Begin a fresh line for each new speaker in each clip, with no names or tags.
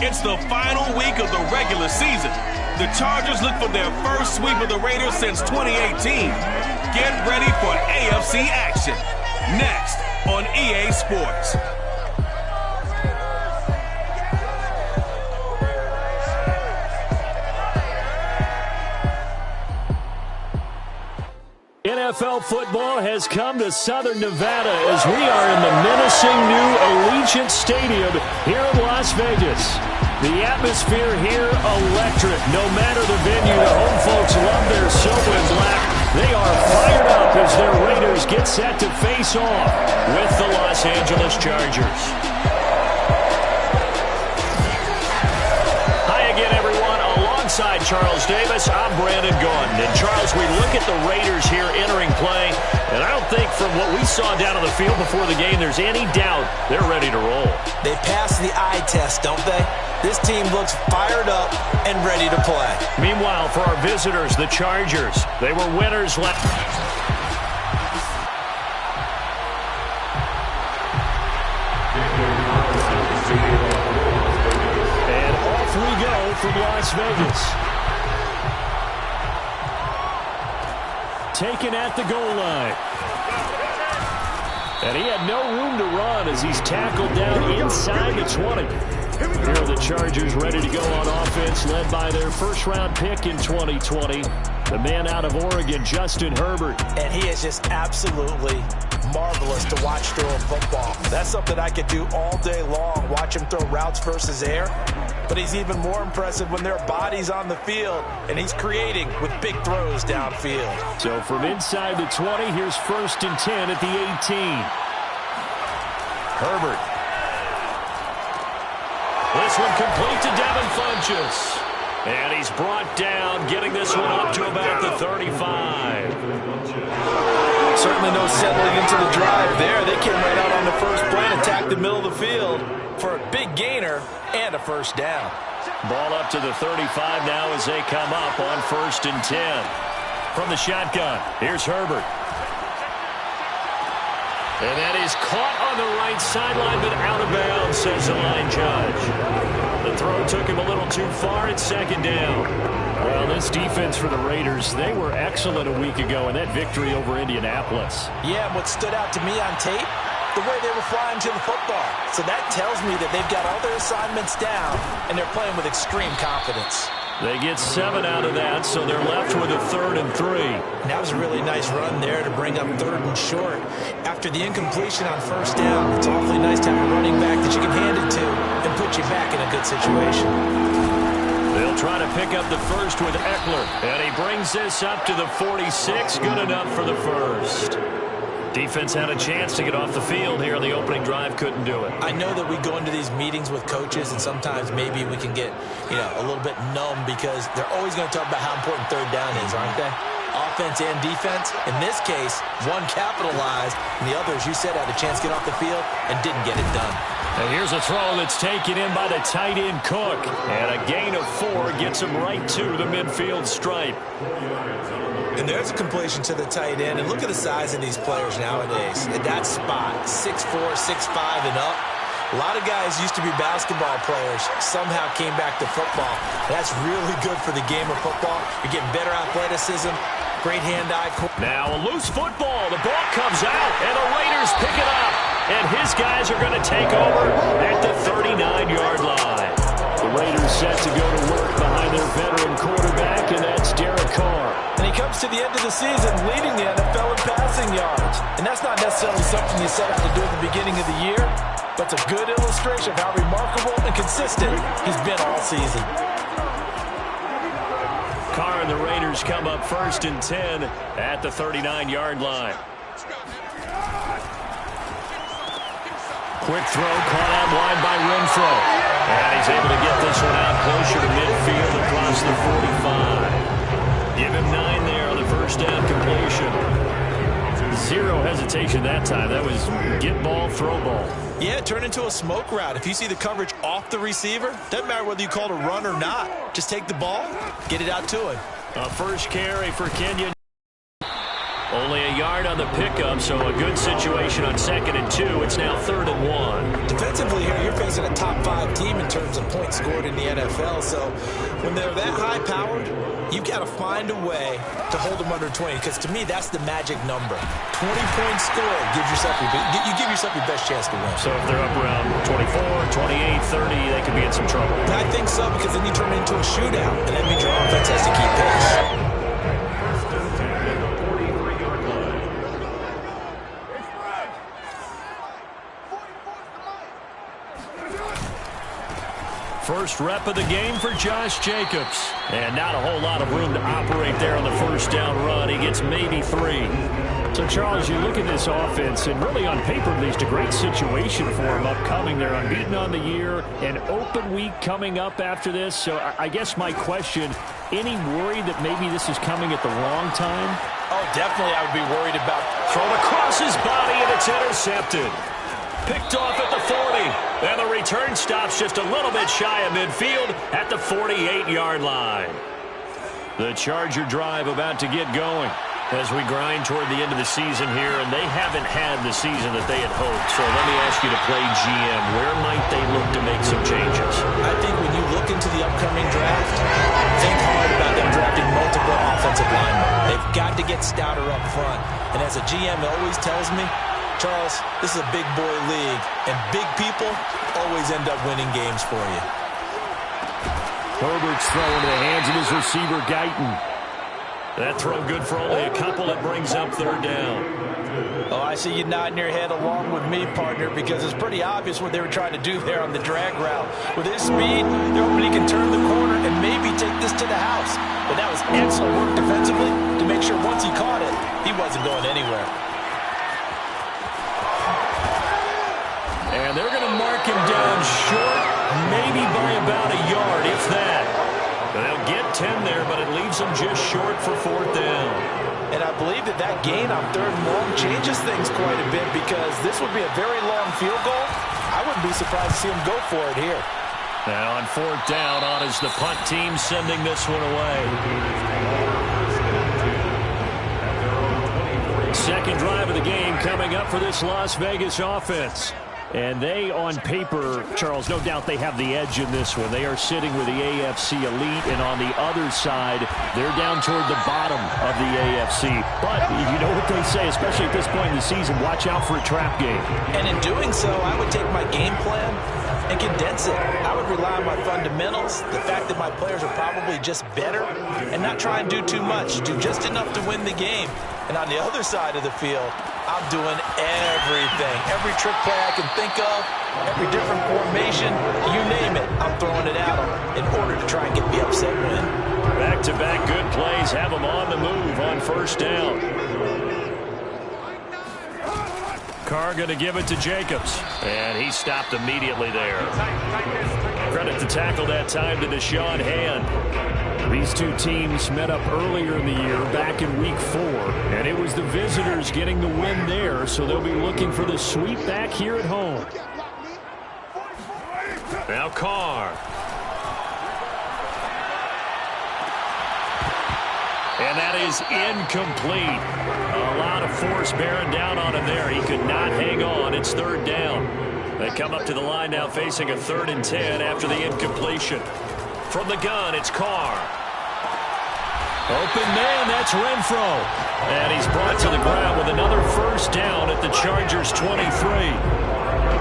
It's the final week of the regular season. The Chargers look for their first sweep of the Raiders since 2018. Get ready for AFC action. Next on EA Sports.
NFL football has come to Southern Nevada as we are in the menacing new Allegiant Stadium here in Las Vegas. The atmosphere here electric. No matter the venue, the home folks love their silver and black. They are fired up as their Raiders get set to face off with the Los Angeles Chargers. Hi again, everyone. Alongside Charles Davis, I'm Brandon Gaudin. And Charles, we look at the Raiders here entering play, and I don't think from what we saw down on the field before the game there's any doubt they're ready to roll.
They passed the eye test, don't they? This team looks fired up and ready to play.
Meanwhile, for our visitors, the Chargers, they were winners last. And off we go from Las Vegas. Taken at the goal line. And he had no room to run as he's tackled down inside the 20. Here are the Chargers ready to go on offense, led by their first-round pick in 2020, the man out of Oregon, Justin Herbert.
And he is just absolutely marvelous to watch throw a football. That's something I could do all day long, watch him throw routes versus air. But he's even more impressive when there are bodies on the field, and he's creating with big throws downfield.
So from inside the 20, here's 1st and 10 at the 18. Herbert. This one complete to Devin Funchess. And he's brought down, getting this one up to about the 35.
Certainly no settling into the drive there. They came right out on the first play and attacked the middle of the field for a big gainer and a first down.
Ball up to the 35 now as they come up on 1st and 10. From the shotgun, here's Herbert. And that is caught on the right sideline, but out of bounds, says the line judge. The throw took him a little too far at 2nd down. Well, this defense for the Raiders, they were excellent a week ago in that victory over Indianapolis.
Yeah, and what stood out to me on tape, the way they were flying to the football. So that tells me that they've got all their assignments down, and they're playing with extreme confidence.
They get 7 out of that, so they're left with a 3rd and 3.
And that was a really nice run there to bring up 3rd and short. After the incompletion on 1st down, it's awfully nice to have a running back that you can hand it to and put you back in a good situation.
They'll try to pick up the first with Eckler, and he brings this up to the 46. Good enough for the first. Defense had a chance to get off the field here in the opening drive, couldn't do it.
I know that we go into these meetings with coaches, and sometimes maybe we can get, a little bit numb because they're always going to talk about how important 3rd down is, aren't they? Offense and defense. In this case, one capitalized, and the other, as you said, had a chance to get off the field and didn't get it done.
And here's a throw that's taken in by the tight end Cook. And a gain of 4 gets him right to the midfield stripe.
And there's a completion to the tight end. And look at the size of these players nowadays. At that spot, 6'4", 6'5", and up. A lot of guys used to be basketball players, somehow came back to football. That's really good for the game of football. You're getting better athleticism, great hand-eye.
Now a loose football. The ball comes out, and the Raiders pick it up. And his guys are going to take over at the 39-yard line. The Raiders set to go to work behind their veteran quarterback, and that's Derek Carr.
And he comes to the end of the season leading the NFL in passing yards. And that's not necessarily something you set out to do at the beginning of the year, but it's a good illustration of how remarkable and consistent he's been all season.
Carr and the Raiders come up 1st and 10 at the 39-yard line. Quick throw caught out wide by Renfro. And he's able to get this one out closer to midfield across the 45. Give him 9 there on the first down completion. 0 hesitation that time. That was get ball, throw ball.
Yeah, turn into a smoke route. If you see the coverage off the receiver, doesn't matter whether you call it a run or not. Just take the ball, get it out to him.
A first carry for Kenyon. Only a yard on the pickup, so a good situation on 2nd and 2. It's now 3rd and 1.
Defensively here, you're facing a top-5 team in terms of points scored in the NFL. So when they're that high-powered, you've got to find a way to hold them under 20. Because to me, that's the magic number. 20 points scored gives yourself you give yourself your best chance to win.
So if they're up around 24, 28, 30, they could be in some trouble.
I think so, because then you turn it into a shootout, and that means your offense has to keep pace.
First rep of the game for Josh Jacobs. And not a whole lot of room to operate there on the first down run. He gets maybe 3. So, Charles, you look at this offense, and really on paper, at least a great situation for them upcoming. They're unbeaten on the year, an open week coming up after this. So I guess my question, any worry that maybe this is coming at the wrong time?
Oh, definitely I would be worried about.
Thrown across his body, and it's intercepted. Picked off at the 40, and the return stops just a little bit shy of midfield at the 48-yard line. The Charger drive about to get going as we grind toward the end of the season here, and they haven't had the season that they had hoped. So let me ask you to play GM. Where might they look to make some changes?
I think when you look into the upcoming draft, think hard about them drafting multiple offensive linemen. They've got to get stouter up front. And as a GM always tells me, Charles, this is a big boy league, and big people always end up winning games for you.
Herbert's throw into the hands of his receiver, Guyton. That throw good for only a couple. It brings up 3rd down.
Oh, I see you nodding your head along with me, partner, because it's pretty obvious what they were trying to do there on the drag route. With his speed, they're hoping he can turn the corner and maybe take this to the house. But that was excellent work defensively to make sure once he caught it, he wasn't going anywhere.
And they're going to mark him down short, maybe by about a yard, if that. They'll get 10 there, but it leaves them just short for 4th down.
And I believe that gain on 3rd and long changes things quite a bit, because this would be a very long field goal. I wouldn't be surprised to see him go for it here.
Now on 4th down, on is the punt team sending this one away. Second drive of the game coming up for this Las Vegas offense. And they, on paper, Charles, no doubt they have the edge in this one. They are sitting with the AFC elite, and on the other side, they're down toward the bottom of the AFC. But you know what they say, especially at this point in the season, watch out for a trap game.
And in doing so, I would take my game plan and condense it. I would rely on my fundamentals, the fact that my players are probably just better, and not try and do too much, do just enough to win the game. And on the other side of the field, I'm doing everything. Every trick play I can think of, every different formation, you name it, I'm throwing it at them in order to try and get the upset win.
Back-to-back good plays have them on the move on 1st down. Carr going to give it to Jacobs, and he stopped immediately there. Credit the tackle that time to Deshaun Hand. These two teams met up earlier in the year, back in Week 4, and it was the visitors getting the win there, so they'll be looking for the sweep back here at home. Now Carr. And that is incomplete. A lot of force bearing down on him there. He could not hang on. It's 3rd down. They come up to the line now facing a 3rd and 10 after the incompletion. From the gun, it's Carr. Open man, that's Renfro. And he's brought to the ground with another 1st down at the Chargers' 23.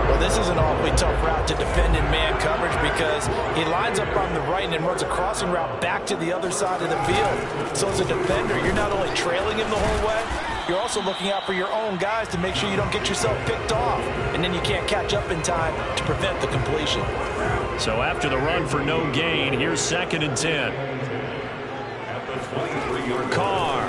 Well, this is an awfully tough route to defend in man coverage, because he lines up on the right and then runs a crossing route back to the other side of the field. So as a defender, you're not only trailing him the whole way, you're also looking out for your own guys to make sure you don't get yourself picked off. And then you can't catch up in time to prevent the completion.
So after the run for no gain, here's 2nd and 10. Carr.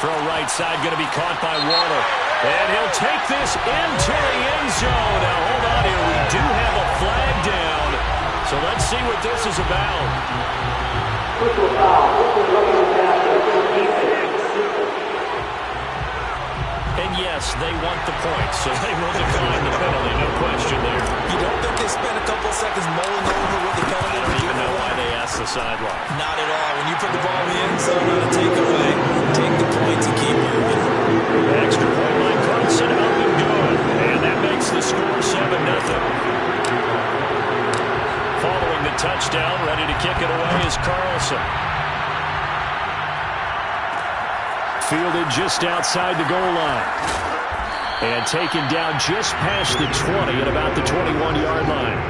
Throw right side, going to be caught by Waller. And he'll take this into the end zone. Now, hold on here. We do have a flag down. So let's see what this is about. And yes, they want the points, so they will decline the penalty. No question there.
You don't think they spent a couple seconds mulling over what the penalty
I don't even know why they asked the sideline.
Not at all. When you put the ball in the end zone on a takeaway, take the points and keep moving.
The extra point by Carlson up and good. And that makes the score 7-0. Following the touchdown, ready to kick it away is Carlson. Fielded just outside the goal line. And taken down just past the 20 at about the 21-yard line.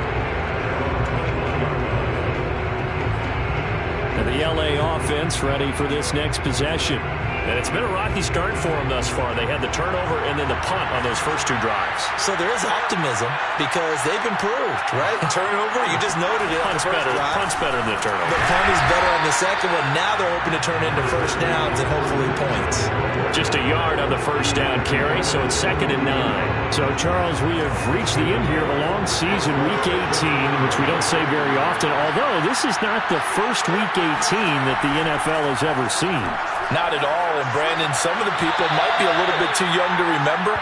And the LA offense ready for this next possession. And it's been a rocky start for them thus far. They had the turnover and then the punt on those first two drives.
So there is optimism because they've improved, right? Turnover, you just noted it.
Punt's better than the turnover.
The punt is better on the second one. Now they're hoping to turn into first downs and hopefully points.
Just a yard on the first down carry, so it's 2nd and 9. So, Charles, we have reached the end here of a long season, Week 18, which we don't say very often, although this is not the first Week 18 that the NFL has ever seen.
Not at all, and Brandon, some of the people might be a little bit too young to remember,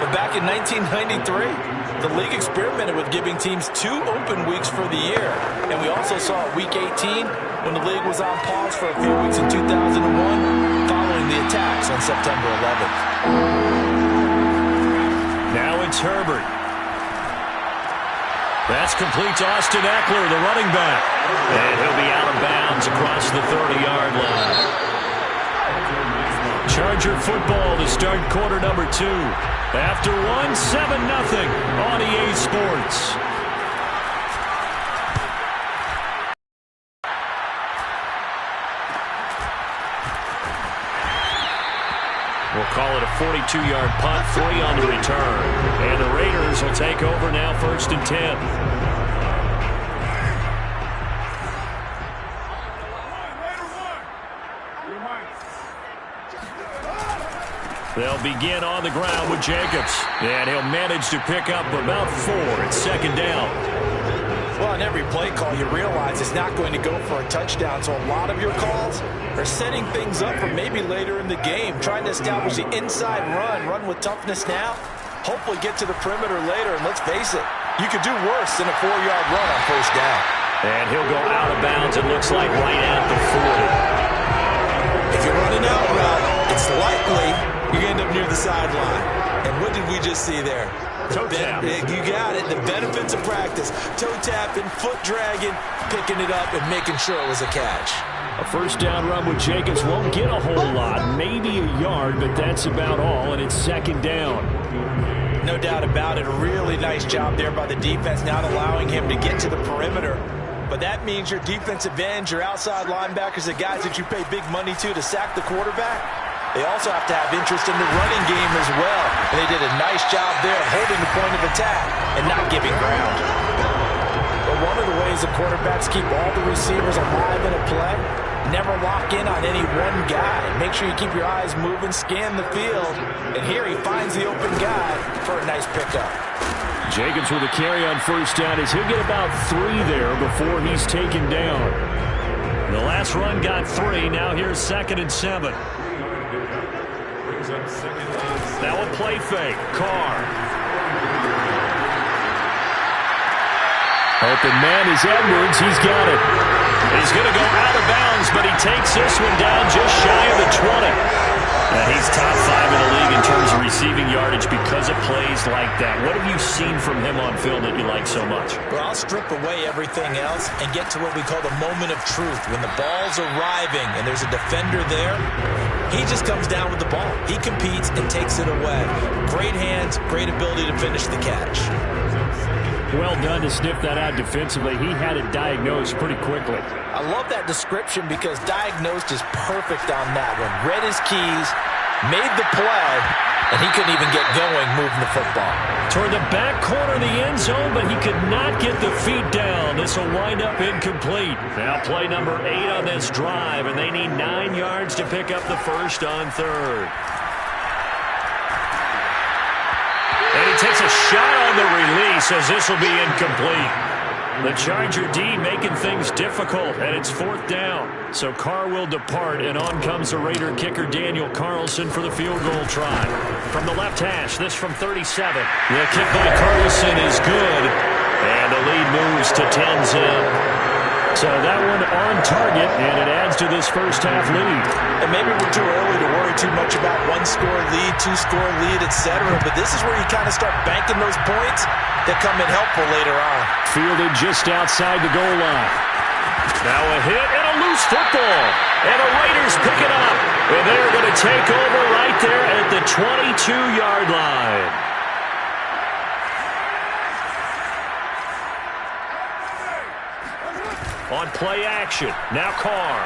but back in 1993, the league experimented with giving teams 2 open weeks for the year, and we also saw Week 18 when the league was on pause for a few weeks in 2001 following the attacks on September 11th.
Now it's Herbert. That's complete to Austin Eckler, the running back, and he'll be out of bounds across the 30-yard line. Charger football to start quarter number 2. After 1, 7-0 on EA Sports. We'll call it a 42-yard punt, 3 on the return. And the Raiders will take over now, 1st and 10. They'll begin on the ground with Jacobs. And he'll manage to pick up about 4. It's 2nd down.
Well, on every play call, you realize it's not going to go for a touchdown. So a lot of your calls are setting things up for maybe later in the game, trying to establish the inside run with toughness now, hopefully get to the perimeter later. And let's face it, you could do worse than a 4-yard run on 1st down.
And he'll go out of bounds, it looks like, right at the 40.
If you're running out route, it's likely you're going to end up near the sideline. And what did we just see there?
Toe tap.
You got it. The benefits of practice. Toe tapping, foot dragging, picking it up, and making sure it was a catch.
A 1st down run with Jacobs won't get a whole lot. Maybe a yard, but that's about all, and it's 2nd down.
No doubt about it. A really nice job there by the defense, not allowing him to get to the perimeter. But that means your defensive ends, your outside linebackers, the guys that you pay big money to sack the quarterback, they also have to have interest in the running game as well. And they did a nice job there of holding the point of attack and not giving ground. But one of the ways the quarterbacks keep all the receivers alive in a play, never lock in on any one guy. Make sure you keep your eyes moving, scan the field. And here he finds the open guy for a nice pickup.
Jacobs with a carry on 1st down as he'll get about 3 there before he's taken down. The last run got 3. Now here's 2nd and 7. That one play fake. Carr. Open man is Edwards. He's got it. He's going to go out of bounds, but he takes this one down just shy of the 20. And he's top 5 in the league in terms of receiving yardage because of plays like that. What have you seen from him on film that you like so much?
Well, I'll strip away everything else and get to what we call the moment of truth. When the ball's arriving and there's a defender there, he just comes down with the ball. He competes and takes it away. Great hands, great ability to finish the catch.
Well done to sniff that out defensively. He had it diagnosed pretty quickly.
I love that description because diagnosed is perfect on that one. Read his keys, made the play, and he couldn't even get going moving the football.
Toward the back corner of the end zone, but he could not get the feet down. This will wind up incomplete. Now play number 8 on this drive, and they need 9 yards to pick up the 1st on 3rd. And he takes a shot on the release as this will be incomplete. The Charger D making things difficult, and it's 4th down. So Carr will depart, and on comes the Raider kicker Daniel Carlson for the field goal try. From the left hash, this from 37. The kick by Carlson is good, and the lead moves to 10-zip. So that one on target, and it adds to this first half lead.
And maybe we're too early to worry too much about one-score lead, two-score lead, etc. But this is where you kind of start banking those points that come in helpful later on.
Fielded just outside the goal line. Now a hit and a loose football. And the Raiders pick it up. And they're going to take over right there at the 22-yard line. On play action, now Carr.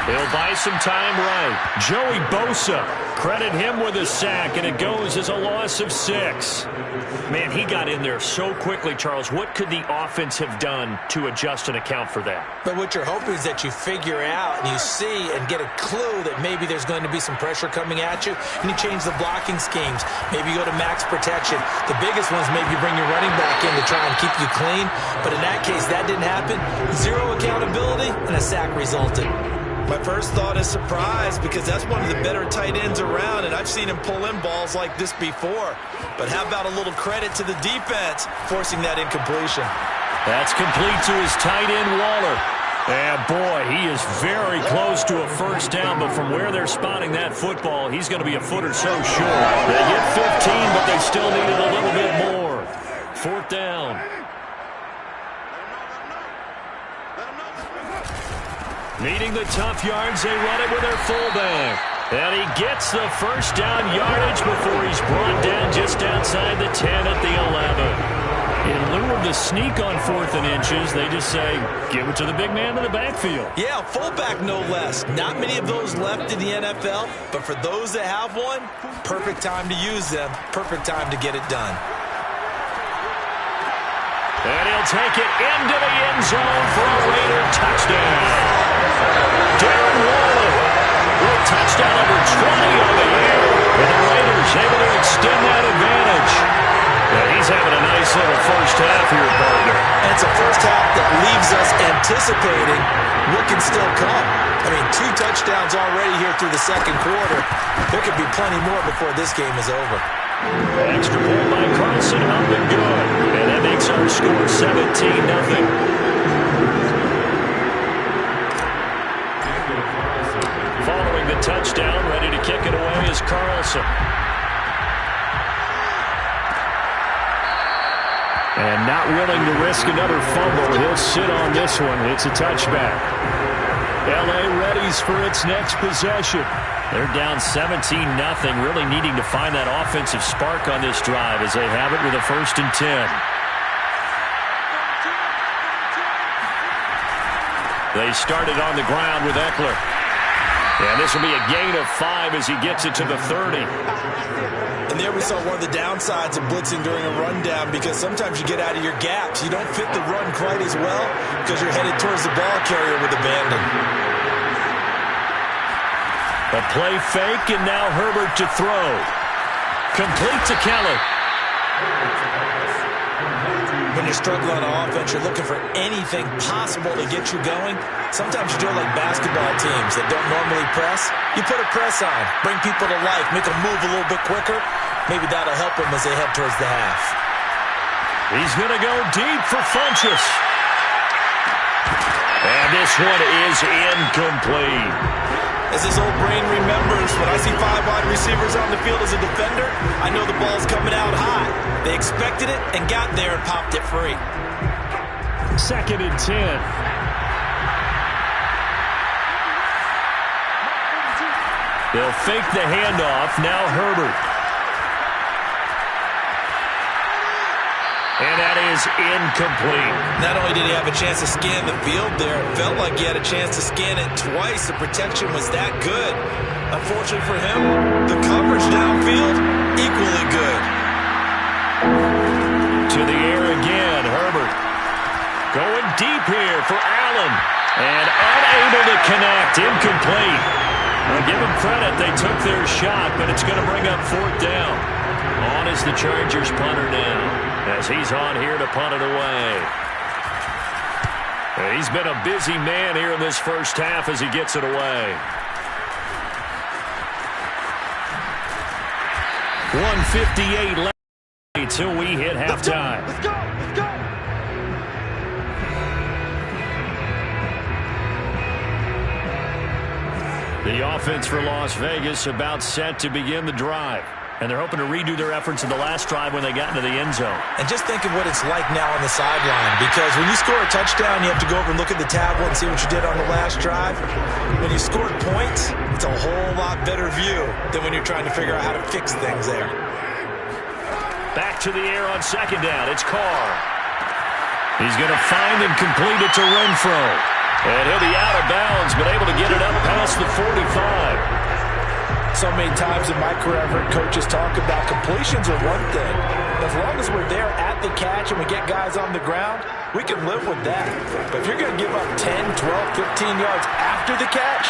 He'll buy some time right. Joey Bosa, credit him with a sack, and it goes as a loss of 6. Man, he got in there so quickly, Charles. What could the offense have done to adjust and account for that?
But what you're hoping is that you figure out and you see and get a clue that maybe there's going to be some pressure coming at you, and you change the blocking schemes. Maybe you go to max protection. The biggest one is maybe you bring your running back in to try and keep you clean. But in that case, that didn't happen. Zero accountability, and a sack resulted. My first thought is surprise, because that's one of the better tight ends around, and I've seen him pull in balls like this before. But how about a little credit to the defense forcing that incompletion? That's complete to his tight end, Waller.
And boy, he is very close to a first down, but from where they're spotting that football, he's going to be a foot or so short. They get 15, but they still needed a little bit more. 4th down. Needing the tough yards, they run it with their fullback. And he gets the first down yardage before he's brought down just outside the 10 at the 11. In lieu of the sneak on 4th and inches, they just say, give it to the big man in the backfield.
Yeah, fullback no less. Not many of those left in the NFL, but for those that have one, perfect time to use them, perfect time to get it done.
And he'll take it into the end zone for a Raider touchdown. Darren Waller with touchdown number 20 on the year. And the Raiders able to extend that advantage. And he's having a nice little first half here, partner.
And it's a first half that leaves us anticipating what can still come. I mean, 2 touchdowns already here through the second quarter. There could be plenty more before this game is over.
Extra point by Carlson, up and good. And that makes our score 17-0. Following the touchdown, ready to kick it away is Carlson. And not willing to risk another fumble. He'll sit on this one. It's a touchback. L.A. readies for its next possession. They're down 17-0, really needing to find that offensive spark on this drive as they have it with a 1st and 10. They started on the ground with Eckler. And this will be a gain of 5 as he gets it to the 30.
And there we saw one of the downsides of blitzing during a rundown, because sometimes you get out of your gaps. You don't fit the run quite as well because you're headed towards the ball carrier with abandon.
A play fake, and now Herbert to throw. Complete to Kelly.
When you're struggling on offense, you're looking for anything possible to get you going. Sometimes you do it like basketball teams that don't normally press. You put a press on, bring people to life, make them move a little bit quicker. Maybe that'll help them as they head towards the half.
He's going to go deep for Funchess. And this one is incomplete.
As his old brain remembers, when I see 5 wide receivers on the field as a defender, I know the ball's coming out high. They expected it and got there and popped it free.
2nd and 10. They'll fake the handoff. Now Herbert. And that is incomplete.
Not only did he have a chance to scan the field there, it felt like he had a chance to scan it twice. The protection was that good. Unfortunately for him, the coverage downfield, equally good.
To the air again, Herbert. Going deep here for Allen. And unable to connect, incomplete. Well, give them credit, they took their shot, but it's going to bring up 4th down. On is the Chargers punter now, as he's on here to punt it away. He's been a busy man here in this first half as he gets it away. 1:58 left until we hit halftime.
Let's go.
The offense for Las Vegas about set to begin the drive. And they're hoping to redo their efforts in the last drive when they got into the end zone.
And just think of what it's like now on the sideline, because when you score a touchdown, you have to go over and look at the tablet and see what you did on the last drive. When you scored points, it's a whole lot better view than when you're trying to figure out how to fix things there.
Back to the air on second down. It's Carr. He's going to find and complete it to Renfro. And he'll be out of bounds, but able to get it up past the 45.
So many times in my career, I've heard coaches talk about completions are one thing. As long as we're there at the catch and we get guys on the ground, we can live with that. But if you're going to give up 10, 12, 15 yards after the catch,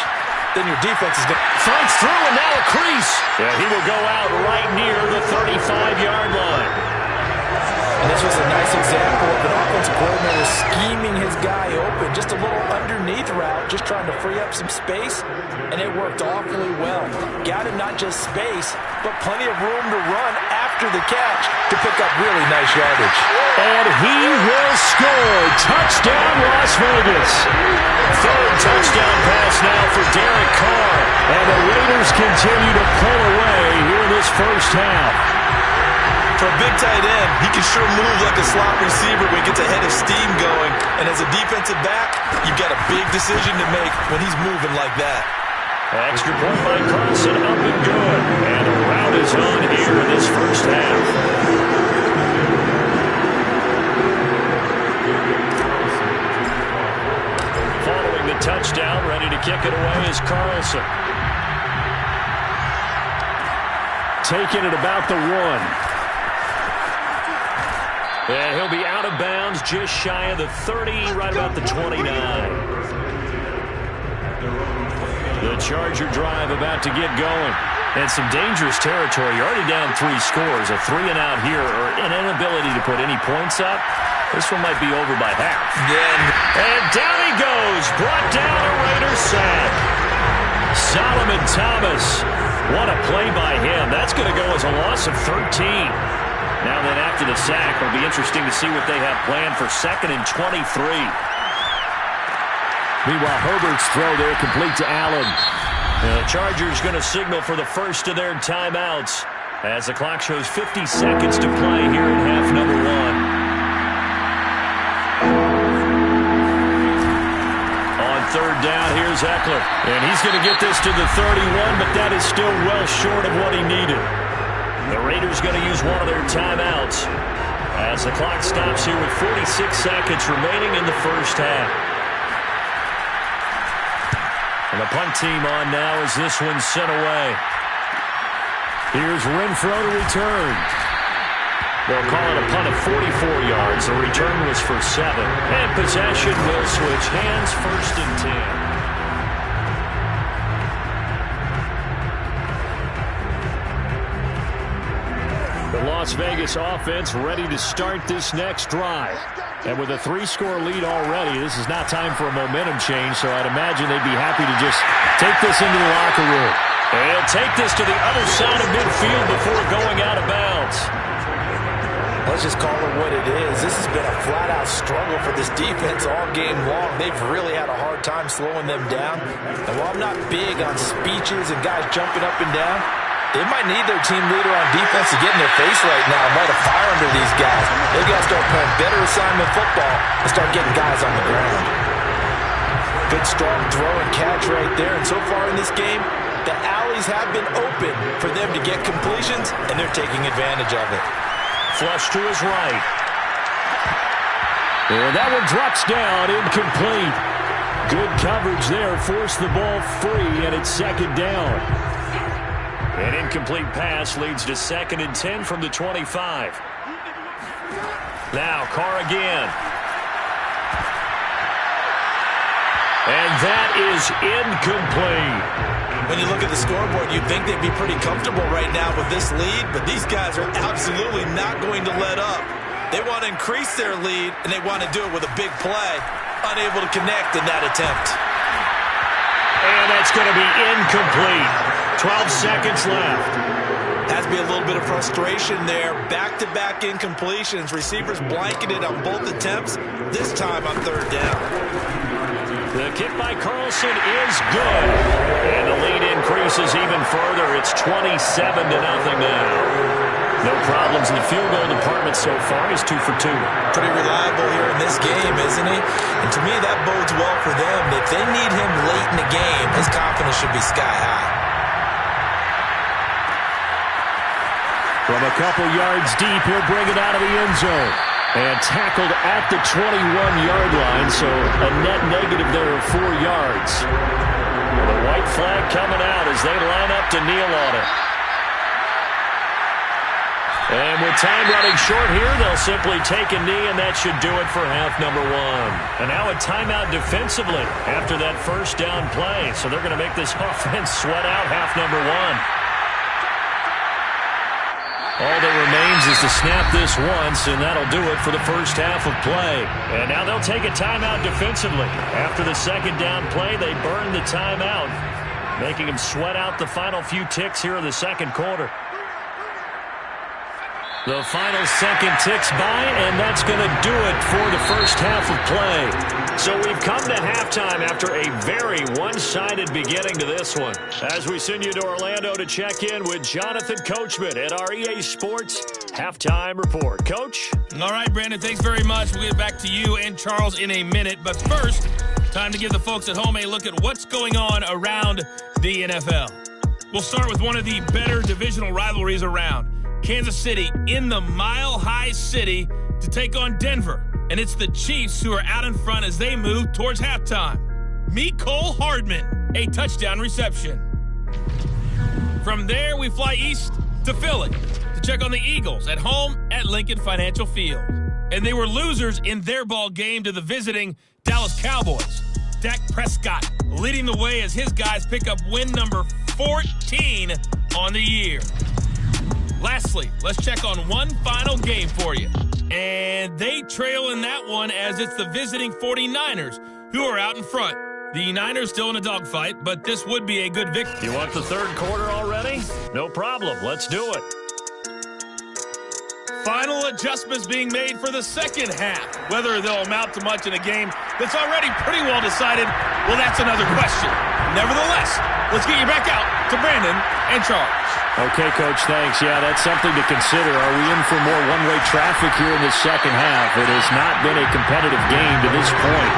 then your defense is going to...
Throws through and now a crease. Yeah, he will go out right near the 35-yard line.
And this was a nice example of an offensive coordinator scheming his guy open. Just a little underneath route, just trying to free up some space, and it worked awfully well. Got him not just space, but plenty of room to run after the catch to pick up really nice yardage.
And he will score. Touchdown, Las Vegas. Third touchdown pass now for Derek Carr. And the Raiders continue to pull away here in this first half.
For a big tight end, he can sure move like a slot receiver when he gets a head of steam going. And as a defensive back, you've got a big decision to make when he's moving like that.
Extra point by Carlson, up and good. And the route is on here in this first half. Following the touchdown, ready to kick it away is Carlson. Taking it about the 1. And he'll be out of bounds just shy of the 30, right about the 29. The Charger drive about to get going. And some dangerous territory. You're already down 3 scores. A 3-and-out here, or an inability to put any points up. This one might be over by half. And down he goes. Brought down a Raiders sack. Solomon Thomas. What a play by him. That's going to go as a loss of 13. Now then, after the sack, it'll be interesting to see what they have planned for 2nd and 23. Meanwhile, Herbert's throw there complete to Allen. The Chargers going to signal for the first of their timeouts as the clock shows 50 seconds to play here in half number 1. On third down, here's Eckler. And he's going to get this to the 31, but that is still well short of what he needed. The Raiders going to use one of their timeouts as the clock stops here with 46 seconds remaining in the first half. And the punt team on now as this one's sent away. Here's Renfro to return. They'll call it a punt of 44 yards. The return was for 7. And possession will switch hands, 1st and 10. The Las Vegas offense ready to start this next drive. And with a 3-score lead already, this is not time for a momentum change, so I'd imagine they'd be happy to just take this into the locker room. And take this to the other side of midfield before going out of bounds.
Let's just call it what it is. This has been a flat-out struggle for this defense all game long. They've really had a hard time slowing them down. And while I'm not big on speeches and guys jumping up and down, they might need their team leader on defense to get in their face right now and light a fire under these guys. They've got to start playing better assignment football and start getting guys on the ground. Good strong throw and catch right there. And so far in this game, the alleys have been open for them to get completions, and they're taking advantage of it.
Flush to his right. And that one drops down, incomplete. Good coverage there, forced the ball free, and it's 2nd down. An incomplete pass leads to 2nd and 10 from the 25. Now Carr again. And that is incomplete.
When you look at the scoreboard, you'd think they'd be pretty comfortable right now with this lead, but these guys are absolutely not going to let up. They want to increase their lead, and they want to do it with a big play. Unable to connect in that attempt.
And that's going to be incomplete. 12 seconds left.
Has to be a little bit of frustration there. Back-to-back incompletions. Receivers blanketed on both attempts, this time on 3rd down.
The kick by Carlson is good. And the lead increases even further. It's 27-0 now. No problems in the field goal department so far. He's 2 for 2.
Pretty reliable here in this game, isn't he? And to me, that bodes well for them. If they need him late in the game, his confidence should be sky high.
From a couple yards deep, he'll bring it out of the end zone. And tackled at the 21-yard line, so a net negative there of 4 yards. The white flag coming out as they line up to kneel on it. And with time running short here, they'll simply take a knee, and that should do it for half number 1. And now a timeout defensively after that first down play. So they're going to make this offense sweat out half number 1. All that remains is to snap this once, and that'll do it for the first half of play. And now they'll take a timeout defensively. After the second down play, they burn the timeout, making them sweat out the final few ticks here in the second quarter. The final second ticks by, and that's going to do it for the first half of play. So we've come to halftime after a very one-sided beginning to this one. As we send you to Orlando to check in with Jonathan Coachman at our EA Sports Halftime Report. Coach?
All right, Brandon, thanks very much. We'll get back to you and Charles in a minute. But first, time to give the folks at home a look at what's going on around the NFL. We'll start with one of the better divisional rivalries around. Kansas City in the Mile High City to take on Denver. And it's the Chiefs who are out in front as they move towards halftime. Meet Cole Hardman, a touchdown reception. From there, we fly east to Philly to check on the Eagles at home at Lincoln Financial Field. And they were losers in their ball game to the visiting Dallas Cowboys. Dak Prescott leading the way as his guys pick up win number 14 on the year. Lastly, let's check on one final game for you. And they trail in that one as it's the visiting 49ers who are out in front. The Niners still in a dogfight, but this would be a good victory.
You want the third quarter already? No problem. Let's do it.
Final adjustments being made for the second half. Whether they'll amount to much in a game that's already pretty well decided, well, that's another question. Nevertheless, let's get you back out to Brandon and Charles.
Okay, Coach, thanks. Yeah, that's something to consider. Are we in for more one-way traffic here in the second half? It has not been a competitive game to this point.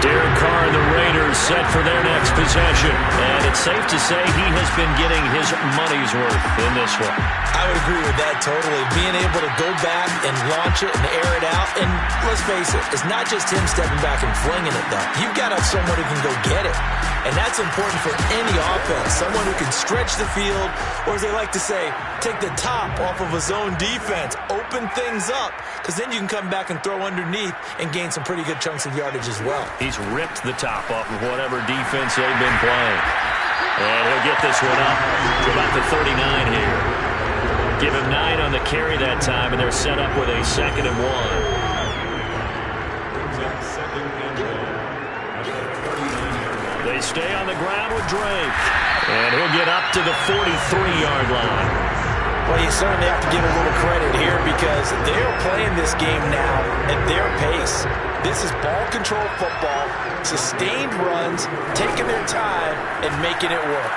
Derek Carr, the Raiders, set for their next possession. And it's safe to say he has been getting his money's worth in this one.
I would agree with that totally. Being able to go back and launch it and air it out. And let's face it, it's not just him stepping back and flinging it, though. You've got to have someone who can go get it. And that's important for any offense. Someone who can stretch the field, or as they like to say, take the top off of a zone defense, open things up, because then you can come back and throw underneath and gain some pretty good chunks of yardage as well.
He's ripped the top off of whatever defense they've been playing. And he'll get this one up to about the 39 here. Give him 9 on the carry that time, and they're set up with a 2nd and 1. They stay on the ground with Drake. And he'll get up to the 43-yard line.
Well, you certainly have to give a little credit here because they're playing this game now at their pace. This is ball control football, sustained runs, taking their time, and making it work.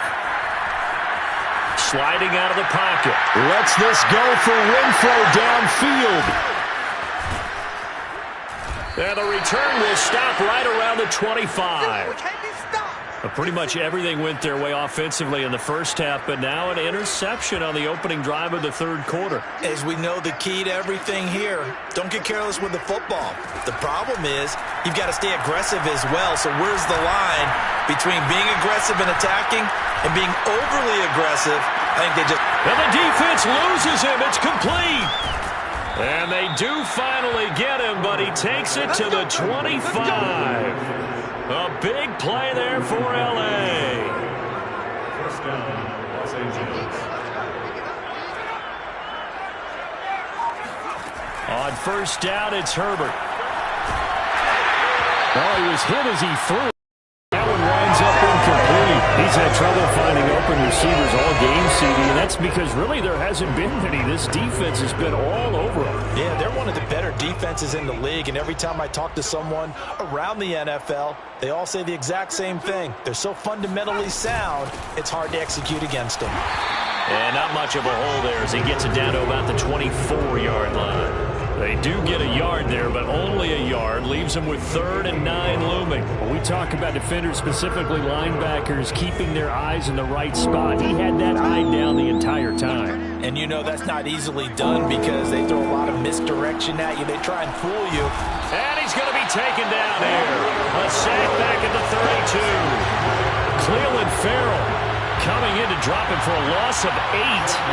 Sliding out of the pocket. Lets this go for Renfro downfield. And the return will stop right around the 25. Pretty much everything went their way offensively in the first half, but now an interception on the opening drive of the third quarter.
As we know, the key to everything here, don't get careless with the football. The problem is you've got to stay aggressive as well. So where's the line between being aggressive and attacking and being overly aggressive? I think they just...
And the defense loses him. It's complete. And they do finally get him, but he takes it to the 25. A big play there for L.A. First down, Los Angeles. On first down, it's Herbert. Oh, he was hit as he threw. That one winds up incomplete. He's had trouble finding open receivers all game, CD, and that's because really there hasn't been many. This defense has been all over him.
Yeah, they're one of the better defenses in the league, and every time I talk to someone around the NFL, they all say the exact same thing. They're so fundamentally sound, it's hard to execute against them.
And not much of a hole there as he gets it down to about the 24-yard line. They do get a yard there, but only a yard. Leaves them with 3rd and 9 looming. When we talk about defenders, specifically linebackers, keeping their eyes in the right spot, he had that eye down the entire time.
And you know that's not easily done because they throw a lot of misdirection at you. They try and fool you.
And he's going to be taken down here. A sack back at the 32. Cleveland Farrell coming in to drop him for a loss of 8,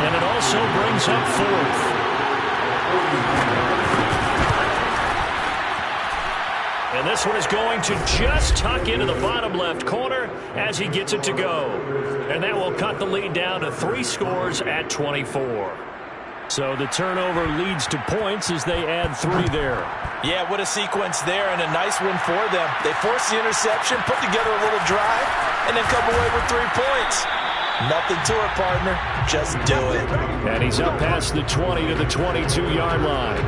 and it also brings up 4th. And this one is going to just tuck into the bottom left corner as he gets it to go. And that will cut the lead down to 3 scores at 24. So the turnover leads to points as they add 3 there.
Yeah, what a sequence there, and a nice one for them. They force the interception, put together a little drive, and then come away with 3 points. Nothing to it, partner. Just do it.
And he's up past the 20 to the 22-yard line.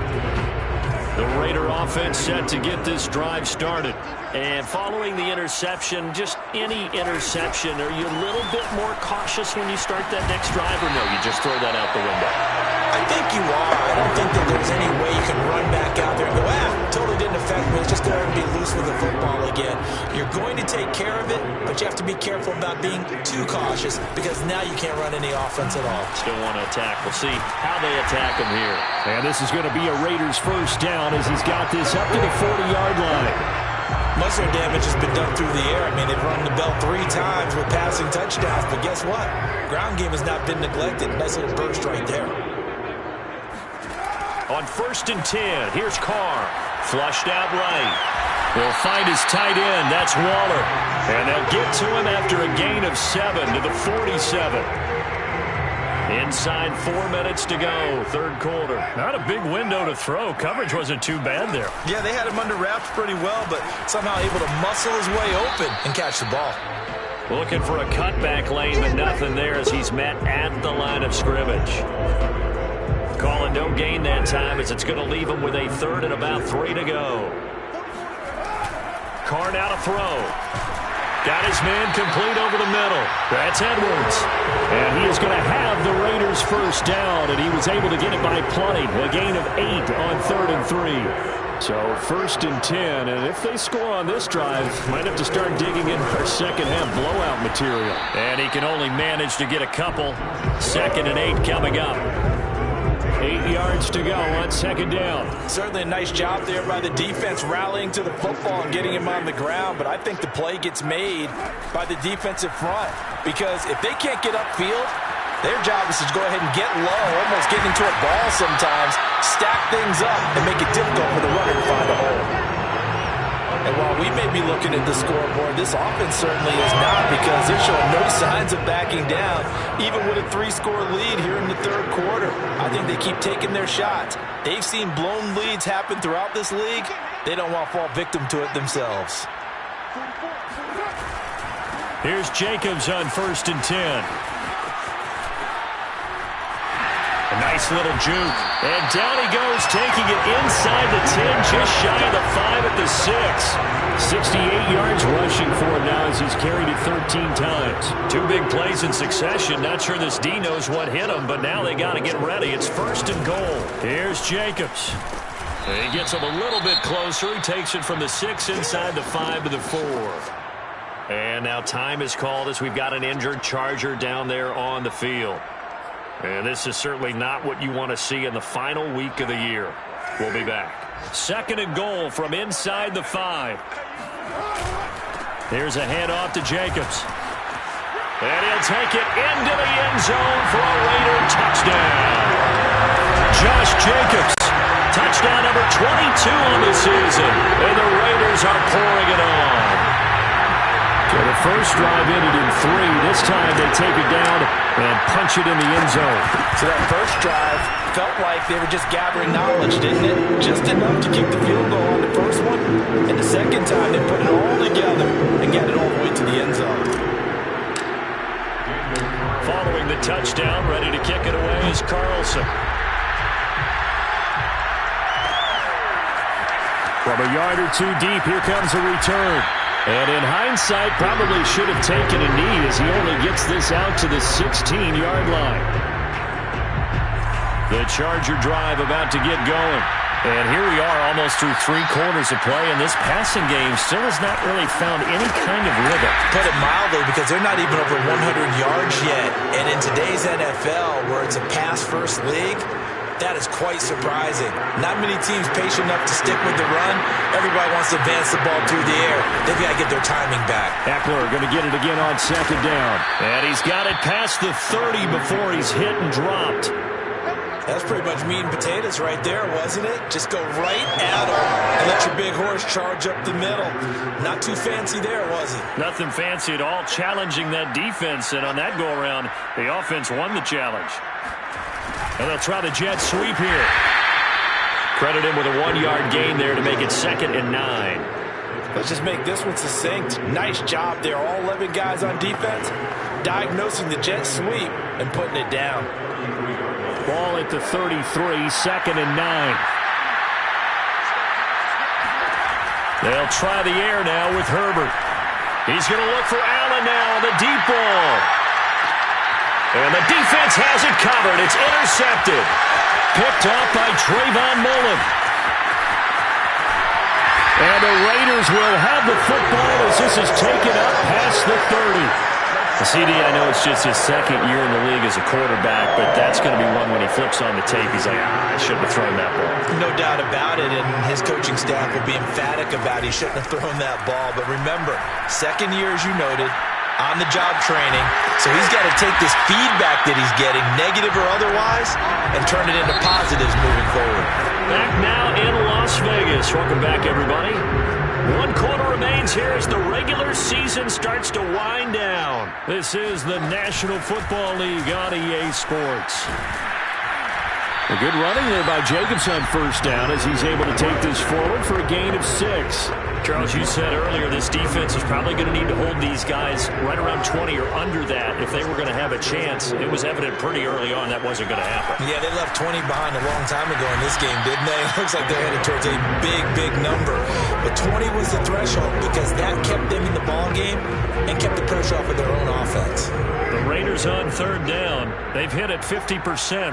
The Raider offense set to get this drive started. And following the interception, just any interception, are you a little bit more cautious when you start that next drive, or no, you just throw that out the window?
I think you are. I don't think that there's any way you can run back out there and go, totally didn't affect me. Let's just go ahead and be loose with the football again. You're going to take care of it, but you have to be careful about being too cautious because now you can't run any offense at all.
Still want to attack. We'll see how they attack him here. And this is going to be a Raiders first down as he's got this up to the 40-yard line.
Most of their damage has been done through the air. I mean, they've run the bell 3 times with passing touchdowns, but guess what? Ground game has not been neglected. Nice little burst right there.
On 1st and 10, here's Carr. Flushed out right. He'll find his tight end. That's Waller. And they'll get to him after a gain of 7 to the 47. Inside 4 minutes to go, 3rd quarter. Not a big window to throw. Coverage wasn't too bad there.
Yeah, they had him under wraps pretty well, but somehow able to muscle his way open and catch the ball.
Looking for a cutback lane, but nothing there as he's met at the line of scrimmage. Calling no gain that time as it's going to leave him with a 3rd and about 3 to go. Carr now to throw. Got his man complete over the middle. That's Edwards. And he is going to have the Raiders first down, and he was able to get it by plenty. A gain of 8 on 3rd and 3. So 1st and 10, and if they score on this drive, might have to start digging in for second half blowout material. And he can only manage to get a couple. 2nd and 8 coming up. 8 yards to go on 2nd down.
Certainly a nice job there by the defense rallying to the football and getting him on the ground, but I think the play gets made by the defensive front because if they can't get upfield, their job is to go ahead and get low, almost get into a ball sometimes, stack things up, and make it difficult for the runner to find a hole. And while we may be looking at the scoreboard, this offense certainly is not because they're showing no signs of backing down, even with a 3-score lead here in the 3rd quarter. I think they keep taking their shots. They've seen blown leads happen throughout this league. They don't want to fall victim to it themselves.
Here's Jacobs on 1st and 10. A nice little juke. And down he goes, taking it inside the 10, just shy of the 5 at the 6. 68 yards rushing for him now as he's carried it 13 times. 2 big plays in succession. Not sure this D knows what hit him, but now they got to get ready. It's 1st and goal. Here's Jacobs. And he gets him a little bit closer. He takes it from the 6 inside the 5 to the 4. And now time is called as we've got an injured Charger down there on the field. And this is certainly not what you want to see in the final week of the year. We'll be back. 2nd and goal from inside the 5. Here's a handoff to Jacobs. And he'll take it into the end zone for a Raider touchdown. Josh Jacobs, touchdown number 22 on the season. And the Raiders are pouring it on. So the first drive ended in 3. This time they take it down and punch it in the end zone.
So that first drive felt like they were just gathering knowledge, didn't it? Just enough to kick the field goal on the first one. And the second time they put it all together and got it all the way to the end zone.
Following the touchdown, ready to kick it away is Carlson. From a yard or two deep, here comes a return. And in hindsight, probably should have taken a knee as he only gets this out to the 16-yard line. The Charger drive about to get going. And here we are almost through 3 quarters of play, and this passing game still has not really found any kind of rhythm.
Put it mildly, because they're not even over 100 yards yet. And in today's NFL, where it's a pass-first league, that is quite surprising. Not many teams patient enough to stick with the run. Everybody wants to advance the ball through the air. They've got to get their timing back.
Eckler going to get it again on 2nd down. And he's got it past the 30 before he's hit and dropped.
That's pretty much meat and potatoes right there, wasn't it? Just go right at him and let your big horse charge up the middle. Not too fancy there, was it?
Nothing fancy at all, challenging that defense. And on that go-around, the offense won the challenge. And they'll try the jet sweep here. Credit him with a 1-yard gain there to make it 2nd and 9.
Let's just make this one succinct. Nice job there. All 11 guys on defense diagnosing the jet sweep and putting it down.
Ball at the 33, 2nd and 9. They'll try the air now with Herbert. He's going to look for Allen now on the deep ball. And the defense has it covered. It's intercepted. Picked off by Trayvon Mullen. And the Raiders will have the football as this is taken up past the 30. CD, I know it's just his 2nd year in the league as a quarterback, but that's going to be one when he flips on the tape. He's like, I shouldn't have thrown that ball.
No doubt about it, and his coaching staff will be emphatic about he shouldn't have thrown that ball. But remember, 2nd year, as you noted, on-the-job training. So he's got to take this feedback that he's getting, negative or otherwise, and turn it into positives moving forward.
Back now in Las Vegas. Welcome back, everybody. 1 quarter remains here as the regular season starts to wind down. This is the National Football League on EA Sports. A good running there by Jacobs on 1st down as he's able to take this forward for a gain of 6. Charles, you said earlier this defense is probably going to need to hold these guys right around 20 or under that if they were going to have a chance. It was evident pretty early on that wasn't going to happen.
Yeah, they left 20 behind a long time ago in this game, didn't they? It looks like they're headed towards a big, big number. But 20 was the threshold because that kept them in the ball game and kept the pressure off of their own offense.
The Raiders on 3rd down. They've hit it 50%,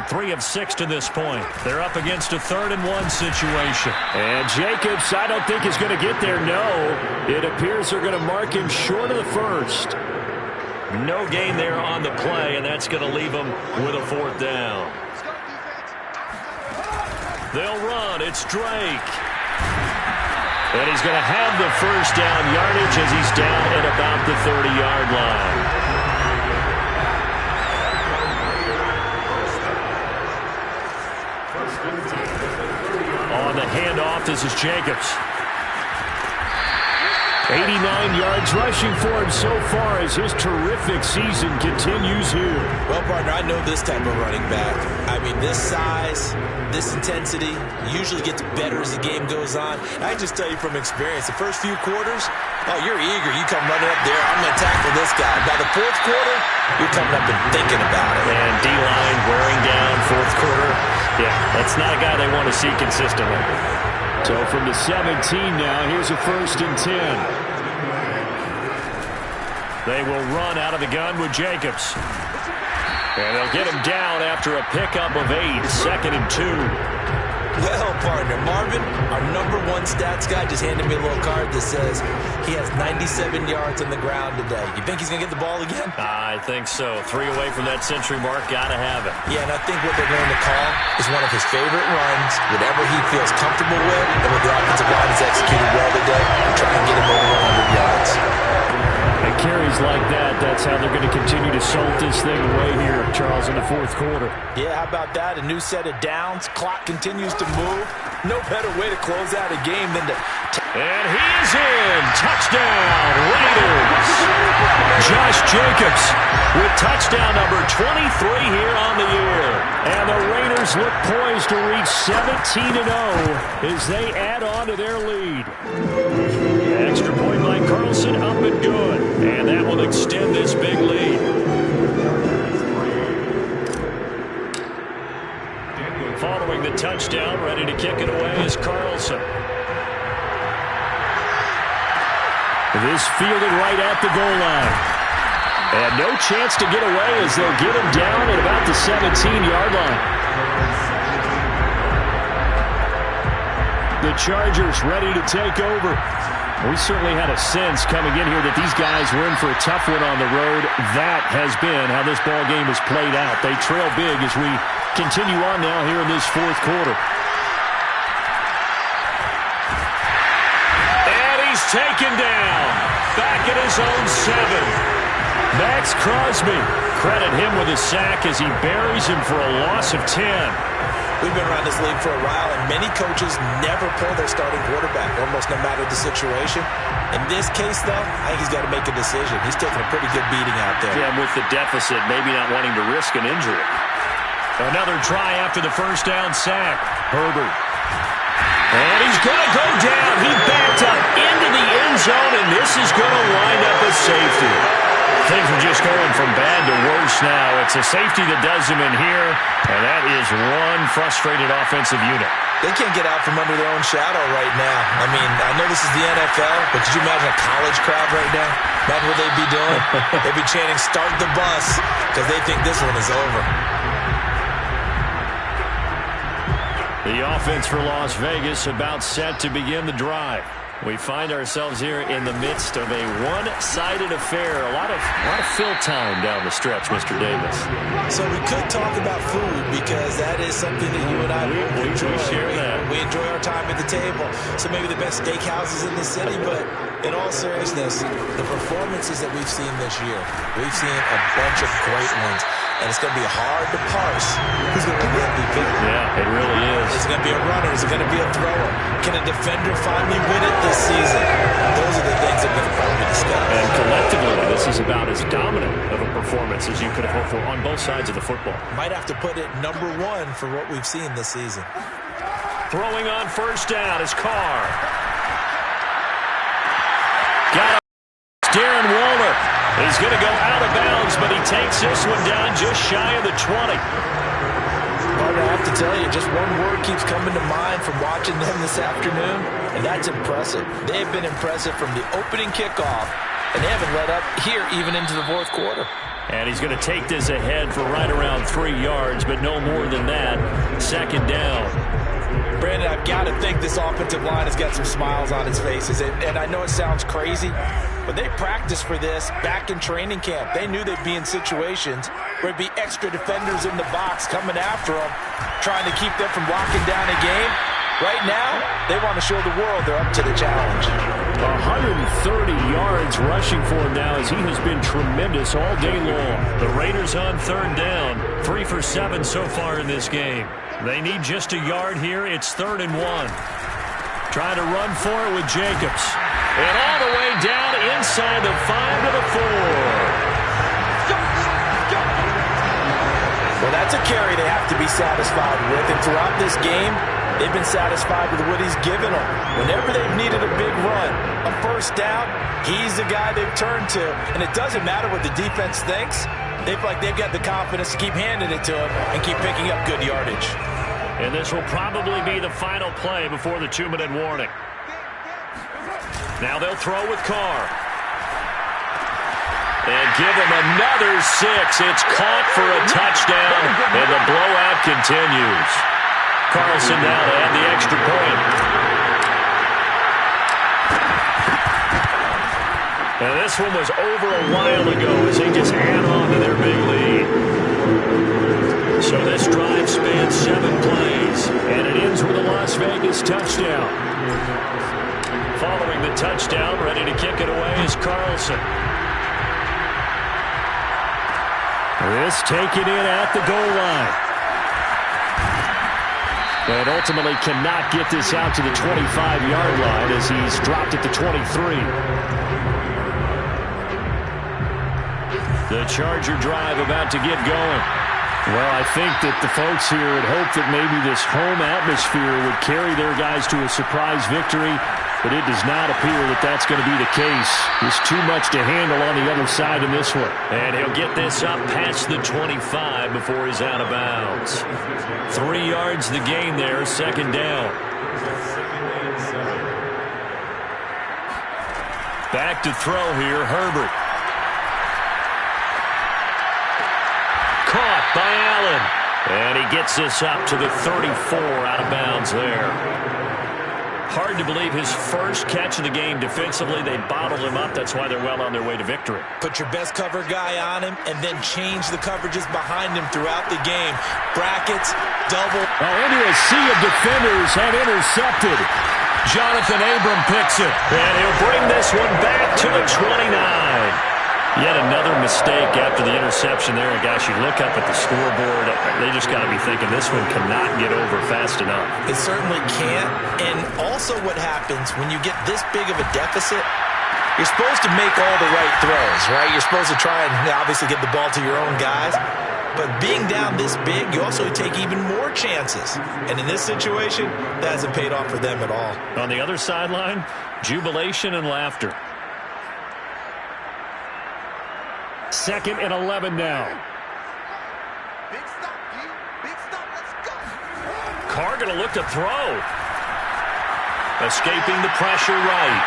3 of 6 to this point. They're up against a 3rd and 1 situation. And Jacobs, I don't think is going to get there. No, it appears they're going to mark him short of the 1st. No gain there on the play, and that's going to leave them with a 4th down. They'll run. It's Drake. And he's going to have the 1st down yardage as he's down at about the 30-yard line. On the handoff, this is Jacobs. 89 yards rushing for him so far as his terrific season continues here.
Well, partner, I know this type of running back. I mean, this size, this intensity usually gets better as the game goes on. I just tell you from experience, the first few quarters, oh, you're eager. You come running up there, I'm going to tackle this guy. By the 4th quarter, you're coming up and thinking about it.
And D-line wearing down 4th quarter. Yeah, that's not a guy they want to see consistently. So from the 17 now, here's a 1st and 10. They will run out of the gun with Jacobs. And they'll get him down after a pickup of 8, 2nd and 2.
Well, partner, Marvin, our #1 stats guy just handed me a little card that says he has 97 yards on the ground today. You think he's going to get the ball again?
I think so. 3 away from that century mark. Got to have it.
Yeah, and I think what they're going to call is one of his favorite runs, whatever he feels comfortable with, and what the offensive line has executed well today, and try and get him over 100 yards.
And carries like that, that's how they're going to continue to salt this thing away here, Charles, in the 4th quarter.
Yeah, how about that? A new set of downs. Clock continues to move. No better way to close out a game than to...
And he is in. Touchdown, Raiders. Josh Jacobs with touchdown number 23 here on the year. And the Raiders look poised to reach 17-0 as they add on to their lead. Extra point by Carlson, up and good. And that will extend this big lead. touchdown. Ready to kick it away is Carlson. This fielded right at the goal line. And no chance to get away as they'll get him down at about the 17-yard line. The Chargers ready to take over. We certainly had a sense coming in here that these guys were in for a tough one on the road. That has been how this ball game has played out. They trail big as we continue on now here in this fourth quarter. And he's taken down. Back at his own 7. Max Crosby. Credit him with a sack as he buries him for a loss of 10.
We've been around this league for a while, and many coaches never pull their starting quarterback, almost no matter the situation. In this case, though, I think he's got to make a decision. He's taking a pretty good beating out there.
Yeah, with the deficit, maybe not wanting to risk an injury. Another try after the first down sack. Herbert. And he's going to go down. He backed up into the end zone, and this is going to wind up a safety. Things are just going from bad to worse now. It's a safety that does him in here, and that is one frustrated offensive unit.
They can't get out from under their own shadow right now. I mean, I know this is the NFL, but could you imagine a college crowd right now? Imagine what they'd be doing. They'd be chanting, "Start the bus," because they think this one is over.
The offense for Las Vegas about set to begin the drive. We find ourselves here in the midst of a one-sided affair. A lot of fill time down the stretch, Mr. Davis.
So we could talk about food because that is something that you and I enjoy.
We share that.
We enjoy our time at the table. So maybe the best steakhouses in the city, but in all seriousness, the performances that we've seen this year, we've seen a bunch of great ones. And it's going to be hard to parse who's going to win the MVP.
Yeah, it really is.
Is it going to be a runner? Is it going to be a thrower? Can a defender finally win it this season? Those are the things that we're going to probably discuss.
And collectively, this is about as dominant of a performance as you could have hoped for on both sides of the football.
Might have to put it number 1 for what we've seen this season.
Throwing on first down is Carr. Got it. Darren Waller. He's going to go out of bounds, but he takes this one down just shy of the 20.
But I have to tell you, just one word keeps coming to mind from watching them this afternoon, and that's impressive. They have been impressive from the opening kickoff, and they haven't let up here even into the fourth quarter.
And he's going to take this ahead for right around 3 yards, but no more than that. Second down.
Brandon, I've got to think this offensive line has got some smiles on its faces. And I know it sounds crazy, but they practiced for this back in training camp. They knew they'd be in situations where it'd be extra defenders in the box coming after them, trying to keep them from locking down a game. Right now, they want to show the world they're up to the challenge.
130 yards rushing for him now as he has been tremendous all day long. The Raiders on third down, 3 for 7 so far in this game. They need just a yard here. It's 3rd and 1. Trying to run for it with Jacobs. And all the way down inside the 5 to the 4.
Well, that's a carry they have to be satisfied with. And throughout this game, they've been satisfied with what he's given them. Whenever they've needed a big run, a first down, he's the guy they've turned to. And it doesn't matter what the defense thinks. They feel like they've got the confidence to keep handing it to him and keep picking up good yardage.
And this will probably be the final play before the 2-minute warning. Now they'll throw with Carr. And give him another 6. It's caught for a touchdown, and the blowout continues. Carlson now to add the extra point. And this one was over a while ago as they just add on to their big lead. So this drive spans 7 plays, and it ends with a Las Vegas touchdown. Following the touchdown, ready to kick it away is Carlson. This taken in at the goal line. And ultimately cannot get this out to the 25-yard line as he's dropped at the 23. The Charger drive about to get going. Well, I think that the folks here had hoped that maybe this home atmosphere would carry their guys to a surprise victory. but it does not appear that that's going to be the case. There's too much to handle on the other side in this one.
And he'll get this up past the 25 before he's out of bounds. 3 yards the gain there, second down. Back to throw here, Herbert. Caught by Allen. And he gets this up to the 34, out of bounds there. Hard to believe his first catch of the game defensively. They bottled him up. That's why they're well on their way to victory.
Put your best cover guy on him and then change the coverages behind him throughout the game. Brackets, double.
Into a sea of defenders and intercepted.
Jonathan Abram picks it. And he'll bring this one back to the 29. Yet another mistake after the interception there. And gosh, you look up at the scoreboard, they just got to be thinking this one cannot get over fast enough.
It certainly can't. And also what happens when you get this big of a deficit, you're supposed to make all the right throws, right? You're supposed to try and obviously get the ball to your own guys. But being down this big, you also take even more chances. And in this situation, that hasn't paid off for them at all.
On the other sideline, jubilation and laughter.
2nd and 11 now.
Big stop, D. Big stop. Let's go.
Carr going to look to throw. Escaping the pressure right.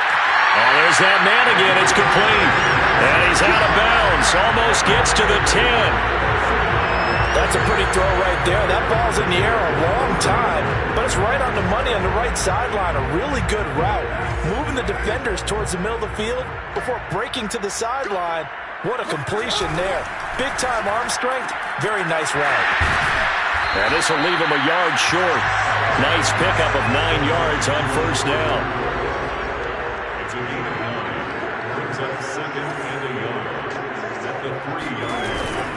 Oh, there's that man again. It's complete. And he's out of bounds. Almost gets to the 10.
That's a pretty throw right there. That ball's in the air a long time, but it's right on the money on the right sideline. A really good route. Moving the defenders towards the middle of the field before breaking to the sideline. What a completion there. Big-time arm strength. Very nice route.
And this will leave him a yard short. Nice pickup of 9 yards on first down.
Brings up 2nd and a yard at the 3-yard line.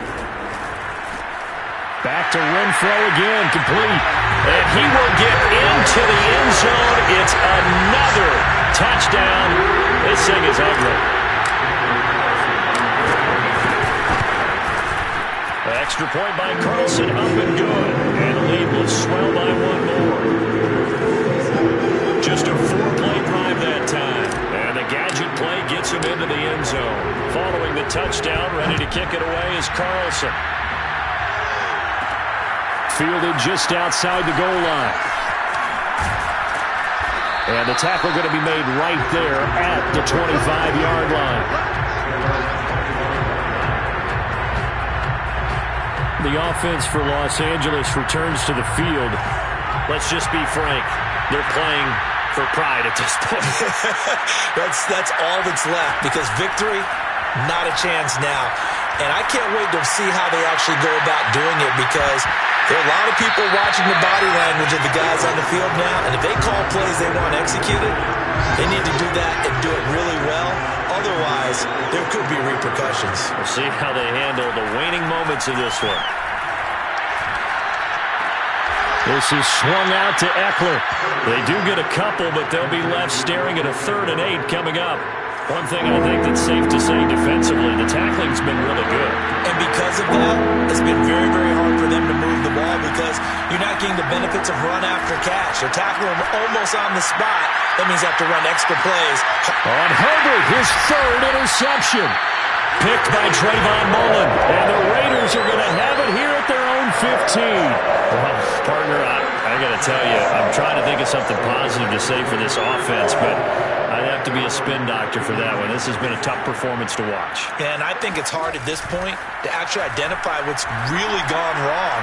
Back to Renfro again, complete.
And he will get into the end zone. It's another touchdown. This thing is ugly. Extra point by Carlson, up and good. And the lead will swell by 1 more. Just a 4-play drive that time. And the gadget play gets him into the end zone. Following the touchdown, ready to kick it away is Carlson.
Fielded just outside the goal line. And the tackle going to be made right there at the 25-yard line. The offense for Los Angeles returns to the field.
Let's just be frank. They're playing for pride at this point.
That's all that's left, because victory, not a chance now. And I can't wait to see how they actually go about doing it, because there are a lot of people watching the body language of the guys on the field now, and if they call plays they want executed, they need to do that and do it really well. Otherwise, there could be repercussions.
We'll see how they handle the waning moments of this one.
This is swung out to Eckler.
They do get a couple, but they'll be left staring at a 3rd and 8 coming up. One thing I think that's safe to say defensively, the tackling's been really good.
And because of that, it's been very, very hard for them to move the ball, because you're not getting the benefits of run after catch. They're tackling them almost on the spot. That means they have to run extra plays.
On Herbert, his 3rd interception.
Picked by Trayvon Mullen.
And the Raiders are going to have it here at their own 15.
Well, partner, I got to tell you, I'm trying to think of something positive to say for this offense, but I'd have to be a spin doctor for that one. This has been a tough performance to watch.
And I think it's hard at this point to actually identify what's really gone wrong.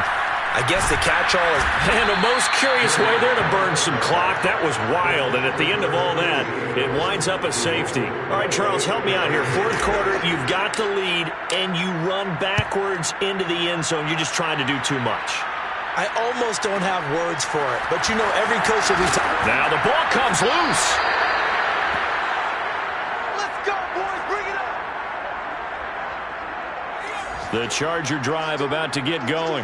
I guess the catch-all is...
And the most curious way there to burn some clock. That was wild. And at the end of all that, it winds up a safety. All right, Charles, help me out here. 4th quarter, you've got the lead, and you run backwards into the end zone. You're just trying to do too much.
I almost don't have words for it. But, you know, every coach will be...
Now the ball comes loose.
Let's go, boys. Bring it up.
The Charger drive about to get going.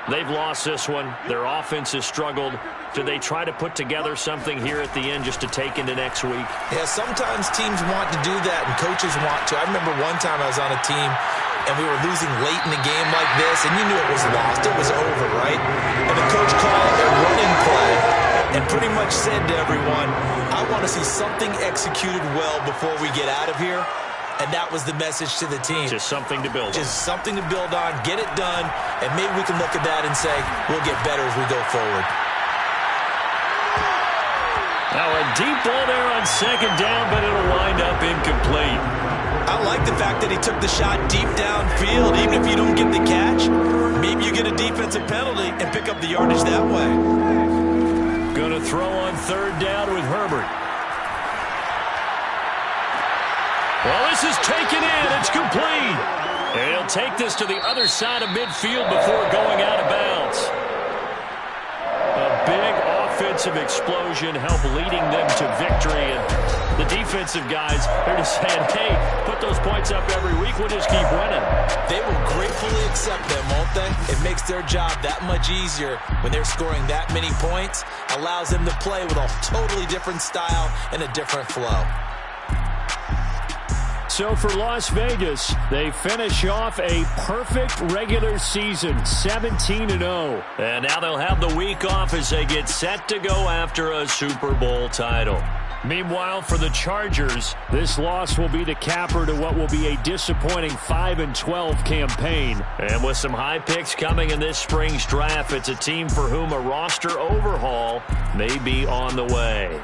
They've lost this one. Their offense has struggled. Do they try to put together something here at the end just to take into next week?
Yeah, sometimes teams want to do that, and coaches want to. I remember one time I was on a team, and we were losing late in the game like this, and you knew it was lost. It was over, right? And the coach called a running play and pretty much said to everyone, I want to see something executed well before we get out of here. And that was the message to the team.
Just something to build on.
Just something to build on, get it done, and maybe we can look at that and say, we'll get better as we go forward.
Now a deep ball there on second down, but it'll wind up incomplete.
I like the fact that he took the shot deep downfield. Even if you don't get the catch, maybe you get a defensive penalty and pick up the yardage that way.
Going to throw on third down with Herbert. Well, this is taken in. It's complete. And he'll take this to the other side of midfield before going out of bounds. A big offensive explosion helped leading them to victory. And the defensive guys, they're just saying, hey, put those points up every week. We'll just keep winning.
They will gratefully accept them, won't they? It makes their job that much easier when they're scoring that many points. Allows them to play with a totally different style and a different flow.
So for Las Vegas, they finish off a perfect regular season, 17-0. And now they'll have the week off as they get set to go after a Super Bowl title. Meanwhile, for the Chargers, this loss will be the capper to what will be a disappointing 5-12 campaign. And with some high picks coming in this spring's draft, it's a team for whom a roster overhaul may be on the way.